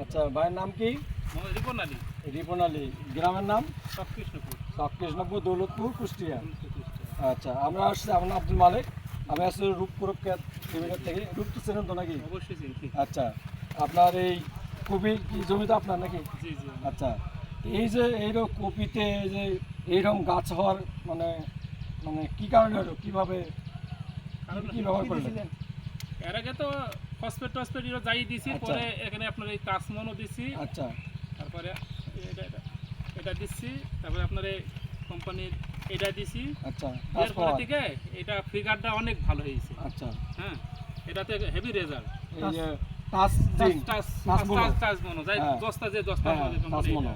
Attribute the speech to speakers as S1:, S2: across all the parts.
S1: আচ্ছা, ভাইয়ের নাম কি?
S2: রিপন আলী।
S1: রিপন আলী। গ্রামের নাম?
S2: কৃষ্ণপুর।
S1: কৃষ্ণপুর, দৌলতপুর, কুষ্টিয়া। আচ্ছা, আমরা আসছি, আমার নাম আব্দুল মালিক। আমি আসলে রূপপুরক থেকে। রূপ তো চেনেন তো নাকি?
S2: অবশ্যই চিনি।
S1: আচ্ছা, আপনার এই কপি কি জমি তো আপনার নাকি?
S2: জি জি।
S1: আচ্ছা, এই যে এইরকম কপিতে এই যে এইরকম গাছ হওয়ার মানে মানে কি কারণে হলো, কিভাবে কি ব্যবহার করলেন?
S2: এর আগে তো ফসফেট টসফেট এগুলো যাই দিছি,
S1: আচ্ছা।
S2: পরে এখানে আপনার এই কাসমনও দিছি,
S1: আচ্ছা
S2: তারপরে এটা দিচ্ছি, তারপরে আপনার এই কোম্পানির এটা দিছি।
S1: আচ্ছা,
S2: এর পরে থেকে এটা ফিগারটা অনেক ভালো হয়েছে।
S1: আচ্ছা,
S2: হ্যাঁ, এটাতে হেভি রেজাল্ট।
S1: এই যে টাচ জিং,
S2: টাচ মনো যাই
S1: হ্যাঁ।
S2: 10টা যে 10টা
S1: হ্যাঁ, টাচ মনো।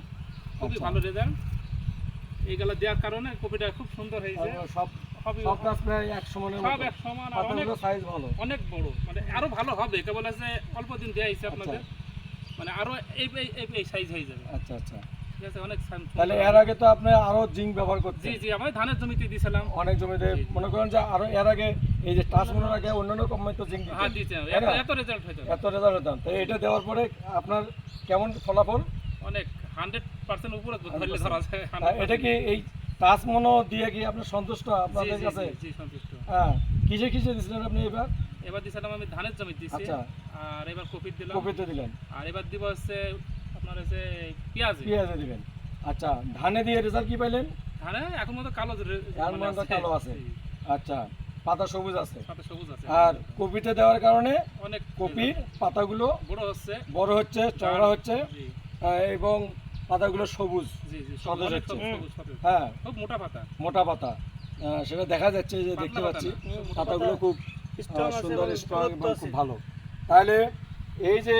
S2: খুবই
S1: আচ্ছা।
S2: ভালো রেজাল্ট। এইগুলো দেওয়ার কারণে কপিটা খুব সুন্দর হয়েছে।
S1: সব সব গাছ প্রায় এক সমানের
S2: সব
S1: মতো।
S2: এক সমান, আর
S1: পাতাগুলো সাইজ ভালো।
S2: অনেক বড়, মানে আরো ভালো হবে। কেবল আছে অল্প দিন দেয়া হয়েছে আপনাদের,
S1: আচ্ছা।
S2: মানে আরো এই সাইজ হয়ে যাবে।
S1: আচ্ছা আচ্ছা,
S2: ঠিক আছে, অনেক
S1: তাহলে এর আগে তো আপনি আরো জিঙ্ক ব্যবহার করতেন?
S2: জি জি, আমি ধানের জমিতে দিয়েছিলাম
S1: অনেক জমিতে।
S2: জি, জি।
S1: মনে করেন যে আরো এর আগে এই যে টাচ মনোর আগে অন্যান্য কোম্পানি তো জিঙ্ক
S2: হ্যাঁ দিয়েছিলাম, এত রেজাল্ট হয়েছে,
S1: এত রেজাল্ট হতাম, তো এটা দেওয়ার পরে আপনার কেমন ফলাফল?
S2: অনেক 100% উপরে ধরলে ধরা যায়।
S1: এটা কি এই টাচ মনো দিয়ে কি আপনি সন্তুষ্ট আপনাদের কাছে?
S2: জি সন্তুষ্ট।
S1: হ্যাঁ, কিসে কিসে দিছিলেন আপনি এবার?
S2: এবার দিয়েছিলাম আমি ধানের জমি দিয়েছি,
S1: আচ্ছা,
S2: আর এবার কপি দিলাম,
S1: কপিতে দিলেন,
S2: আর এবার দিব হচ্ছে আপনার হচ্ছে পেঁয়াজে
S1: দিবেন। আচ্ছা, ধানে দিয়ে রেজাল্ট কি পাইলেন?
S2: ধানে এখন মতো কালো
S1: এর মধ্যে কালো আছে। আচ্ছা, পাতা সবুজ আছে।
S2: সাথে সবুজ আছে।
S1: আর কপিতে দেওয়ার কারণে
S2: অনেক
S1: কপির পাতাগুলো
S2: বড় হচ্ছে,
S1: চওড়া হচ্ছে,
S2: জি
S1: এবং পাতাগুলো সবুজ
S2: জি জি,
S1: সতেজ
S2: অনেক
S1: হচ্ছে।
S2: সবুজ সতেজ।
S1: হ্যাঁ,
S2: খুব মোটা পাতা।
S1: মোটা পাতা, সেটা দেখা যাচ্ছে, যে
S2: পাতলা
S1: দেখতে
S2: পাতা
S1: পাচ্ছি
S2: না, মোটা
S1: পাতাগুলো খুব
S3: strong আছে
S1: সুন্দর,
S3: এবং
S1: স্ট্রং এবং
S3: পুরুত্ব
S1: খুব
S3: আছে।
S1: ভালো। তাহলে এই যে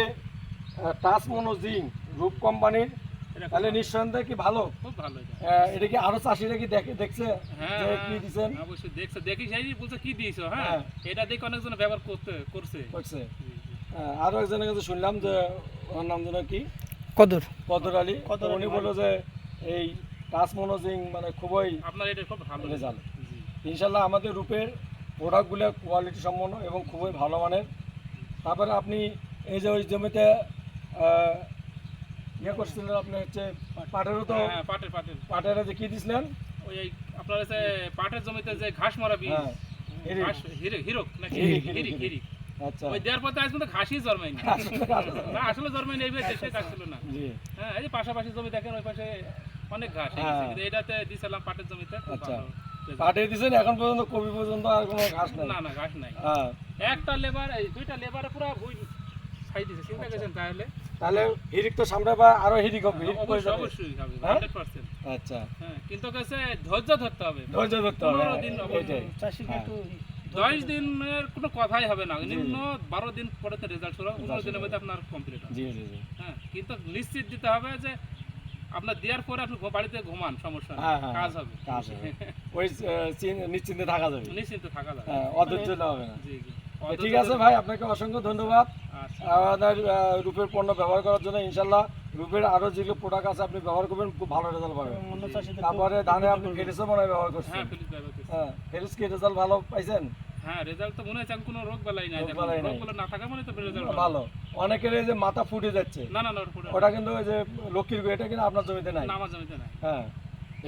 S1: টাচ মনো জিঙ্ক রূপ কোম্পানির,
S2: এটা খুব
S1: তাহলে
S2: ভালো।
S1: নিঃসন্দেহে কি ভালো?
S2: খুব ভালো এটা।
S1: এটা কি আরো চাষিরা কি দেখছে
S2: হ্যাঁ
S1: যে কি
S2: হ্যাঁ,
S1: দিচ্ছেন?
S2: অবশ্যই দেখছে, দেখি সেই বলছে কি দিয়েছো। হ্যাঁ,
S1: হ্যাঁ।
S2: এটা দেখে অনেকজন ব্যবহার করছে।
S1: করছে।
S2: জি, জি।
S1: আরো একজনের কাছে শুনলাম যে ওর নাম যেন কি,
S3: কদর
S1: কদর আলী। উনি বললো যে এই টাচ মনো জিঙ্ক মানে খুবই
S2: আপনার এটা খুব ভালো
S1: রেজাল্ট।
S2: জি।
S1: ইনশাল্লাহ আমাদের রূপের প্রোডাক্টগুলো কোয়ালিটি সম্পন্ন এবং খুবই ভালো মানের। তারপরে আপনি এই যে ওই জমিতে ইয়ে করছিলেন, আপনি হচ্ছে পাটেরও তো,
S2: হ্যাঁ, পাটের
S1: পাটের যে কি দিছিলেন?
S2: ওই আপনার হচ্ছে পাটের জমিতে যে ঘাস মারা বীজ,
S1: হ্যাঁ, হিরিক।
S2: ঘাস হিরক নাকি
S1: হিরিক,
S2: হিরিক হিরিক,
S1: আচ্ছা,
S2: ওই দেওয়ার পর তো আজ পর্যন্ত ঘাসই জন্মায়নি। না, আসলে জন্মায়নি, এই দেশে ঘাস ছিল না।
S1: জি।
S2: হ্যাঁ, এই যে পাশাপাশি জমি দেখেন, ওই পাশে অনেক ঘাস হয়ে গেছে, কিন্তু এটাতে দিছিলাম পাটের জমিতে খুব
S1: আচ্ছা,
S2: ভালো result।
S1: পাটে দিছেন, এখন পর্যন্ত কবি পর্যন্ত আর কোনো ঘাস নাই?
S2: না না, ঘাস নাই।
S1: হ্যাঁ,
S2: একটা লেবার, এই দুইটা লেবারে পুরো ভুই ছাই দিছে, চিন্তা করেছেন তাহলে?
S1: তাহলে হিরিক তো সামনে বা আরো হিরিক হবে, হিরিক করে
S2: অবশ্যই
S1: যাবে।
S2: অবশ্যই হবে,
S1: হ্যাঁ?
S2: 100%।
S1: আচ্ছা,
S2: হ্যাঁ, কিন্তু কাছে ধৈর্য ধরতে হবে।
S1: ধৈর্য ধরতে হবে।
S2: 15 দিন
S1: এইটাই।
S3: চাষিকে
S1: হ্যাঁ।
S3: একটু
S2: 10 দিনের কোনো কথাই হবে না,
S1: জি।
S2: নিম্ন 12 দিন পরে তো রেজাল্ট শুরু হবে, 15 দিনের মধ্যে আপনার কমপ্লিট হবে।
S1: জি জি জি।
S2: হ্যাঁ, কিন্তু নিশ্চিত দিতে হবে যে আপনার দেওয়ার পরে আপনি বাড়িতে ঘুমান, সমস্যা নেই,
S1: হ্যাঁ, হ্যাঁ,
S2: কাজ হবে,
S1: কাজ হবে। ওই নিশ্চিন্তে থাকা যাবে।
S2: নিশ্চিন্ত থাকা যাবে।
S1: হ্যাঁ, অধৈর্য না হবে না।
S2: জি জি।
S1: ঠিক আছে ভাই, আপনাকে অসংখ্য ধন্যবাদ
S2: আচ্ছা।
S1: আমাদের রূপের পণ্য ব্যবহার করার জন্য। ইনশাল্লাহ রূপের আরো যেগুলো প্রোডাক্ট আছে আপনি ব্যবহার করবেন, খুব ভালো রেজাল্ট পাবেন।
S3: অন্য চাষিদের
S1: তারপরে ধানে আপনি ফেরিসও মনে হয় ব্যবহার করছেন?
S2: হ্যাঁ, ফিলিপ ব্যবহার করছি।
S1: হ্যাঁ, ফেরিস কি রেজাল্ট ভালো পাইছেন?
S2: হ্যাঁ, রেজাল্ট তো মনে হচ্ছে এখন কোনো রোগ বালাই নাই,
S1: রোগবালাই নাই।
S2: রোগগুলো না থাকা মানে তো রেজাল্ট
S1: ভালো। অনেকের এই যে মাথা ফুটে যাচ্ছে,
S2: না না না, ওর পুরো
S1: ওটা কিন্তু ওই যে লক্ষ্মীর গো, এটা কিন্তু আপনার জমিতে নাই।
S2: না, আমার জমিতে নাই।
S1: হ্যাঁ,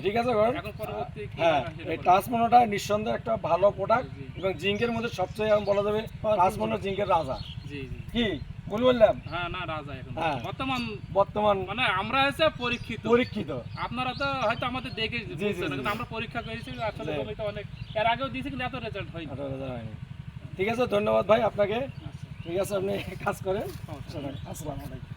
S1: ঠিক আছে গো।
S2: এখন পরবর্তী কি
S1: হ্যাঁ,
S2: হয় সেটা
S1: এই
S2: বলবো।
S1: টাচ মনোটা নিঃসন্দেহে একটা ভালো প্রোডাক্ট
S2: জি।
S1: এবং জিঙ্কের মধ্যে সবচেয়ে আমি বলা যাবে টাচ মনো জিঙ্কের রাজা।
S2: জি জি।
S1: কি ভুল বললাম?
S2: হ্যাঁ, না রাজা এখন
S1: হ্যাঁ।
S2: বর্তমান
S1: বর্তমান
S2: মানে আমরা হচ্ছে পরীক্ষিত।
S1: পরীক্ষিত।
S2: আপনারা তো হয়তো আমাদের দেখে
S1: জি,
S2: বুঝছেন না,
S1: জি।
S2: কিন্তু আমরা পরীক্ষা করেছি, আসলে
S1: জি।
S2: জমিতে অনেক এর আগেও দিয়েছি, কিন্তু এত রেজাল্ট হয়নি।
S1: আঠারো হাজার হয়নি। ঠিক আছে, ধন্যবাদ ভাই আপনাকে।
S2: আচ্ছা,
S1: ঠিক আছে, আপনি কাজ করেন।
S2: সমস্যা নেই।
S1: আসসালামু আলাইকুম।